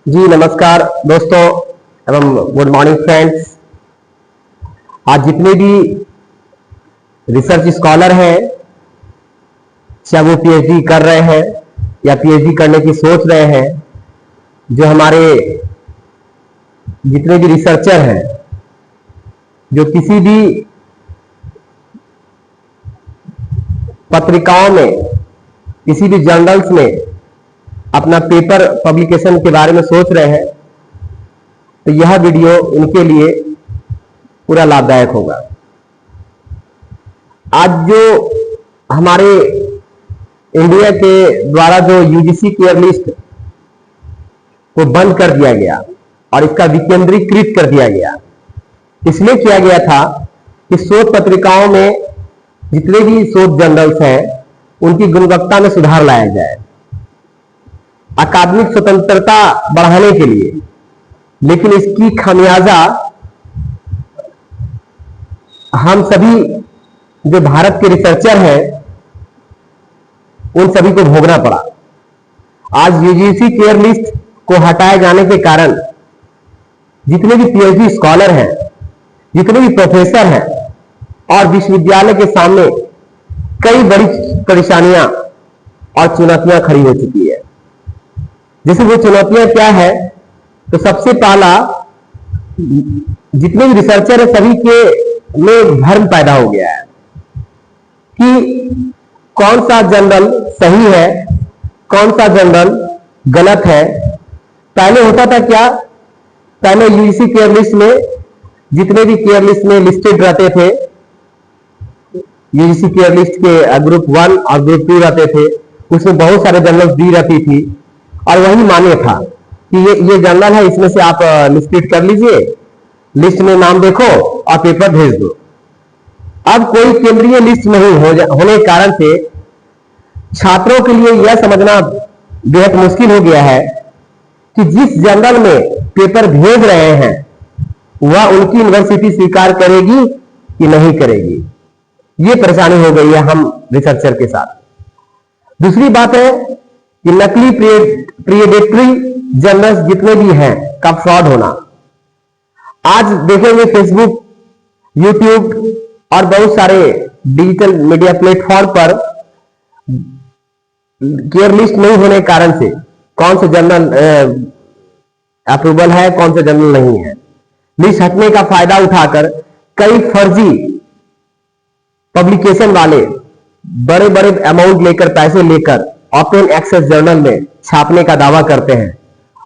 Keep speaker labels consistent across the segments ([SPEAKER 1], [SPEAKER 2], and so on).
[SPEAKER 1] जी नमस्कार दोस्तों एवं गुड मॉर्निंग फ्रेंड्स। आज जितने भी रिसर्च स्कॉलर हैं, चाहे वो पीएचडी कर रहे हैं या पीएचडी करने की सोच रहे हैं, जो हमारे जितने भी रिसर्चर हैं, जो किसी भी पत्रिकाओं में, किसी भी जर्नल्स में अपना पेपर पब्लिकेशन के बारे में सोच रहे हैं, तो यह वीडियो उनके लिए पूरा लाभदायक होगा। आज जो हमारे इंडिया के द्वारा जो यूजीसी केयर लिस्ट को बंद कर दिया गया और इसका विकेंद्रीकृत कर दिया गया, इसलिए किया गया था कि शोध पत्रिकाओं में जितने भी शोध जर्नल्स हैं उनकी गुणवत्ता में सुधार लाया जाए, अकादमिक स्वतंत्रता बढ़ाने के लिए। लेकिन इसकी खामियाजा हम सभी जो भारत के रिसर्चर हैं उन सभी को भोगना पड़ा। आज यूजीसी केयर लिस्ट को हटाए जाने के कारण जितने भी पीएचडी स्कॉलर हैं, जितने भी प्रोफेसर हैं और विश्वविद्यालय के सामने कई बड़ी परेशानियां और चुनौतियां खड़ी हो चुकी है। जैसे वो चुनौतियां क्या है, तो सबसे पहला, जितने भी रिसर्चर है सभी के में भ्रम पैदा हो गया है कि कौन सा जर्नल सही है, कौन सा जर्नल गलत है। पहले होता था क्या, पहले यूजीसी केयर लिस्ट में जितने भी केयर लिस्ट में लिस्टेड रहते थे, यूजीसी केयर लिस्ट के ग्रुप 1 और ग्रुप 2 रहते थे, उसमें बहुत सारे जर्नल्स दी रहती थी और वही मान्य था कि ये जर्नल है, इसमें से आप लिस्टेड कर लीजिए, लिस्ट में नाम देखो और पेपर भेज दो। अब कोई केंद्रीय लिस्ट नहीं होने के कारण से छात्रों के लिए यह समझना बेहद मुश्किल हो गया है कि जिस जर्नल में पेपर भेज रहे हैं वह उनकी यूनिवर्सिटी स्वीकार करेगी कि नहीं करेगी। ये परेशानी हो गई है हम रिसर्चर के साथ। दूसरी बात है कि नकली प्रीडेटरी जर्नल्स जितने भी हैं का फ्रॉड होना। आज देखेंगे फेसबुक, यूट्यूब और बहुत सारे डिजिटल मीडिया प्लेटफॉर्म पर केयर लिस्ट नहीं होने के कारण से कौन से जर्नल अप्रूवल है, कौन से जर्नल नहीं है। लिस्ट हटने का फायदा उठाकर कई फर्जी पब्लिकेशन वाले बड़े बड़े अमाउंट लेकर, पैसे लेकर ओपन एक्सेस जर्नल में छापने का दावा करते हैं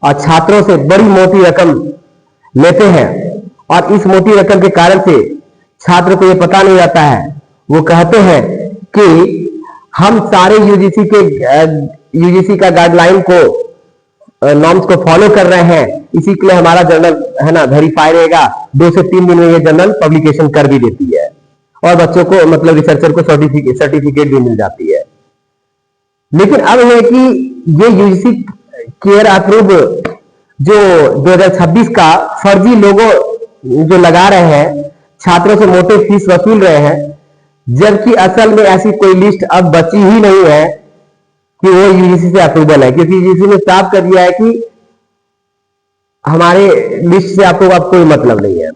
[SPEAKER 1] और छात्रों से बड़ी मोटी रकम लेते हैं। और इस मोटी रकम के कारण से छात्र को यह पता नहीं रहता है, वो कहते हैं कि हम सारे यूजीसी का गाइडलाइन को, नॉर्म्स को फॉलो कर रहे हैं, इसी के लिए हमारा जर्नल है ना वेरीफाई रहेगा, 2 से 3 दिन में ये जर्नल पब्लिकेशन कर भी देती है और बच्चों को, मतलब रिसर्चर को सर्टिफिकेट भी मिल जाती है। लेकिन अब है कि ये यूजीसी केयर अप्रूव जो 2026 का फर्जी लोगो जो लगा रहे हैं, छात्रों से मोटे फीस वसूल रहे हैं, जबकि असल में ऐसी कोई लिस्ट अब बची ही नहीं है कि वो यूजीसी से अप्रूवल है, क्योंकि यूजीसी ने साफ कर दिया है कि हमारे लिस्ट से आपको अब कोई मतलब नहीं है।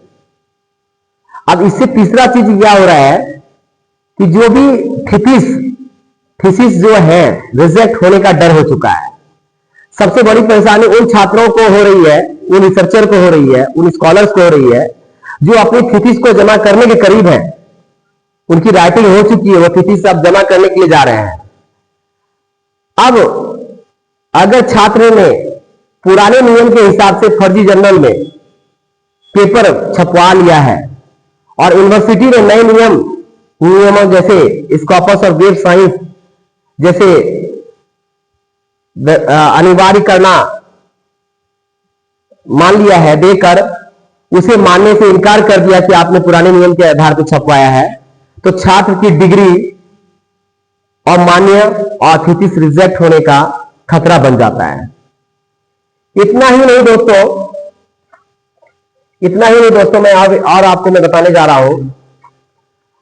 [SPEAKER 1] अब इससे तीसरा चीज क्या हो रहा है कि जो भी थीसिस जो है रिजेक्ट होने का डर हो चुका है। सबसे बड़ी परेशानी उन छात्रों को हो रही है, उन रिसर्चर को हो रही है, उन स्कॉलर्स को हो रही है जो अपनी थीसिस को जमा करने के करीब हैं, उनकी राइटिंग हो चुकी है, वो थीसिस अब जमा करने के लिए जा रहे हैं। अब अगर छात्र ने पुराने नियम के हिसाब से फर्जी जर्नल में पेपर छपवा लिया है और यूनिवर्सिटी ने नए नियमों जैसे स्कॉपस और वेब साइंस जैसे अनिवार्य करना मान लिया है, देकर उसे मानने से इनकार कर दिया कि आपने पुराने नियम के आधार पर छपवाया है, तो छात्र की डिग्री अमान्य और थीसिस रिजेक्ट होने का खतरा बन जाता है। इतना ही नहीं दोस्तों, मैं आपको बताने जा रहा हूं,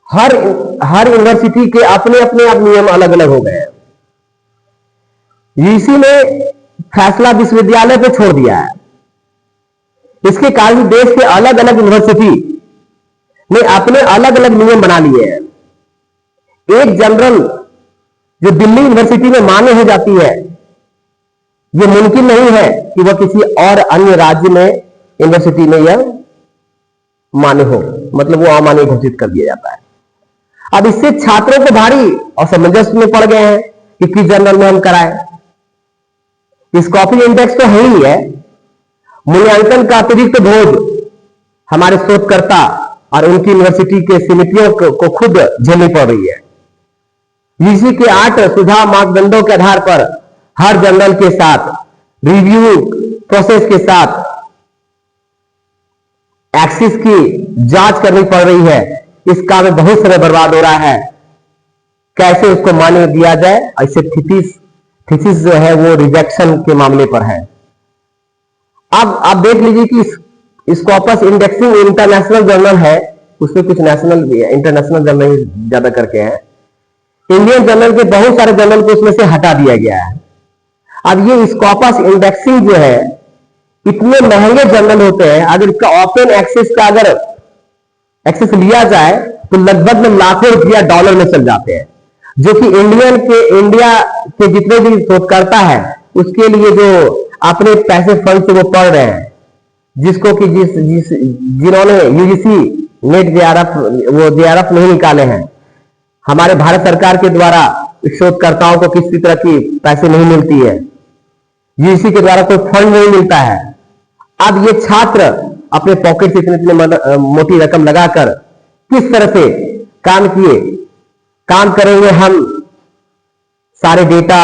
[SPEAKER 1] हर यूनिवर्सिटी के अपने अपने अब नियम अलग अलग हो गए हैं। यूजीसी ने फैसला विश्वविद्यालय पे छोड़ दिया है। इसके कारण देश के अलग अलग यूनिवर्सिटी ने अपने अलग अलग नियम बना लिए हैं। एक जनरल जो दिल्ली यूनिवर्सिटी में मान्य हो जाती है, यह मुमकिन नहीं है कि वह किसी और अन्य राज्य में यूनिवर्सिटी में यह मान्य हो, मतलब वो अमान्य घोषित कर दिया जाता है। अब इससे छात्रों को भारी असमंजस में पड़ गए हैं कि किस जनरल में हम कराएं। इस कॉपी इंडेक्स तो है ही है, मूल्यांकन का अतिरिक्त बोझ हमारे शोधकर्ता और उनकी यूनिवर्सिटी के समितियों को खुद झेलनी पड़ रही है। यूजीसी के 8 सुझाव मापदंडों के आधार पर हर जर्नल के साथ रिव्यू प्रोसेस के साथ एक्सेस की जांच करनी पड़ रही है। इस काम में बहुत समय बर्बाद हो रहा है, कैसे उसको मान्य दिया जाए। ऐसे थीसिस जो है वो रिजेक्शन के मामले पर है। अब आप देख लीजिए कि स्कॉपस इंडेक्सिंग इंटरनेशनल जर्नल है, उसमें कुछ नेशनल इंटरनेशनल जर्नल ज्यादा करके हैं। इंडियन जर्नल के बहुत सारे जर्नल को उसमें से हटा दिया गया है। अब ये स्कॉपस इंडेक्सिंग जो है, इतने महंगे जर्नल होते हैं, अगर इसका ओपन एक्सेस का अगर एक्सेस लिया जाए तो लगभग लाखों रुपया डॉलर में चल जाते हैं, जो कि इंडिया के जितने भी शोधकर्ता है उसके लिए जो अपने पैसे फंड से वो पढ़ रहे हैं, जिसको कि जिन्होंने यूजीसी नेट जेआरएफ नहीं निकाले हैं, हमारे भारत सरकार के द्वारा शोधकर्ताओं को किसी तरह की पैसे नहीं मिलती है, यूजीसी के द्वारा कोई फंड नहीं मिलता है। अब ये छात्र अपने पॉकेट से इतनी मोटी रकम लगाकर किस तरह से काम करेंगे। हम सारे डेटा,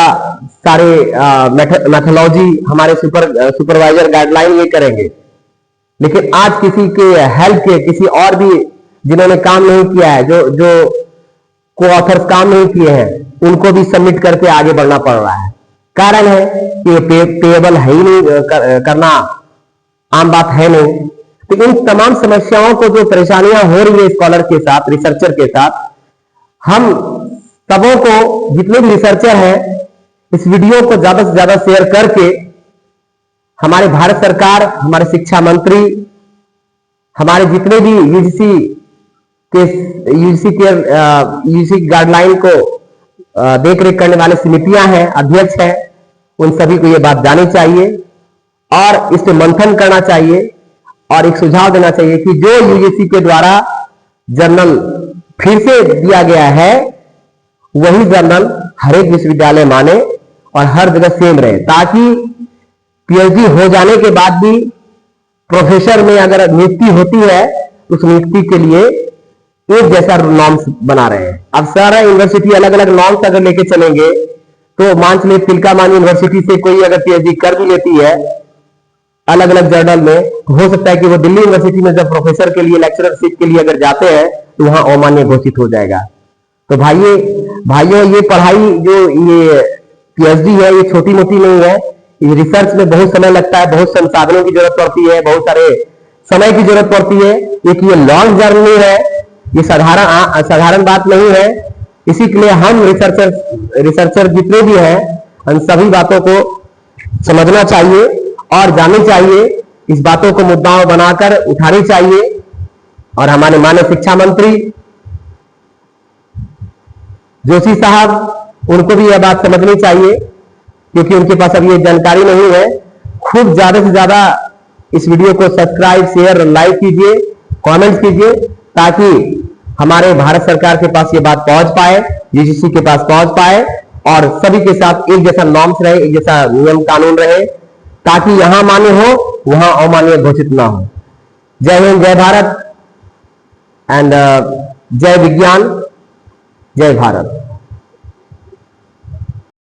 [SPEAKER 1] सारे मैथोलॉजी, हमारे सुपरवाइजर गाइडलाइन ये करेंगे, लेकिन आज किसी के हेल्प के, किसी और भी जिन्होंने काम नहीं किया है, जो को ऑथर्स काम नहीं किए हैं, उनको भी सबमिट करके आगे बढ़ना पड़ रहा है। कारण है कि पेएबल है ही नहीं, करना आम बात है नहीं। तो इन तमाम समस्याओं को, जो परेशानियां हो रही है स्कॉलर के साथ, रिसर्चर के साथ, हम सबों को, जितने भी रिसर्चर हैं, इस वीडियो को ज्यादा से ज्यादा शेयर करके हमारे भारत सरकार, हमारे शिक्षा मंत्री, हमारे जितने भी यूजीसी गाइडलाइन को देख रेख करने वाले समितियां हैं, अध्यक्ष हैं, उन सभी को यह बात जाननी चाहिए और इस पे मंथन करना चाहिए और एक सुझाव देना चाहिए कि जो यूजीसी के द्वारा जर्नल फिर से दिया गया है, वही जर्नल हर एक विश्वविद्यालय माने और हर जगह सेम रहे, ताकि पीएचडी हो जाने के बाद भी प्रोफेसर में अगर नियुक्ति होती है, उस नियुक्ति के लिए एक जैसा नॉर्म्स बना रहे हैं। अब सारा यूनिवर्सिटी अलग अलग नॉर्म्स अगर लेके चलेंगे तो मान चलिए तिलकामांझी यूनिवर्सिटी से कोई अगर पीएचडी कर भी लेती है अलग अलग जर्नल में, हो सकता है कि वो दिल्ली यूनिवर्सिटी में जब प्रोफेसर के लिए, लेक्चरशिप के लिए अगर जाते हैं तो वहां अमान्य घोषित हो जाएगा। तो भाइयों, ये पढ़ाई जो ये पीएचडी है, ये छोटी मोटी नहीं है। ये रिसर्च में बहुत समय लगता है, बहुत संसाधनों की जरूरत पड़ती है, बहुत सारे समय की जरूरत पड़ती है। एक ये लॉन्ग जर्नी है, ये साधारण बात नहीं है। इसी के लिए हम रिसर्चर जितने भी हैं, उन सभी बातों को समझना चाहिए और जाननी चाहिए, इस बातों को मुद्दाओं बनाकर उठानी चाहिए। और हमारे माननीय शिक्षा मंत्री जोशी साहब, उनको भी यह बात समझनी चाहिए, क्योंकि उनके पास अब ये जानकारी नहीं है। खूब ज्यादा से ज्यादा इस वीडियो को सब्सक्राइब, शेयर, लाइक कीजिए, कमेंट कीजिए, ताकि हमारे भारत सरकार के पास ये बात पहुंच पाए, यूजीसी के पास पहुंच पाए और सभी के साथ एक जैसा नॉर्म्स रहे, एक जैसा नियम कानून रहे, ताकि यहां मान्य हो, वहां अमान्य घोषित ना हो। जय हिंद, जय भारत एंड जय विज्ञान, जय भारत।